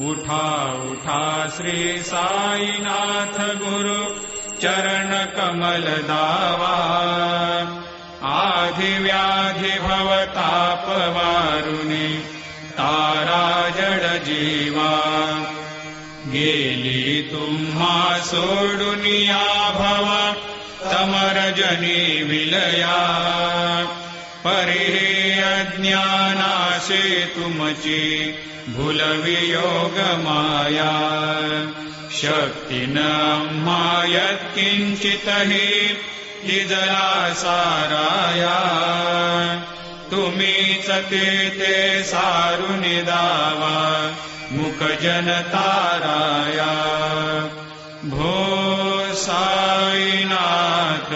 उठा उठा श्री साईनाथ गुरु चरण कमल दावा, आधि व्याधि भवताप वारुणी तारा जड जीवा। गेली तुम्हा सोडुनिया भवा तमरजनी विलया, परिहे अज्ञानाशे तुमची भूलवियोग माया। शक्ती न यत्किंचितहि हिजला साराया, तुम्हीच ते सारुनि दावा मुख जनताराया। भो साईनाथ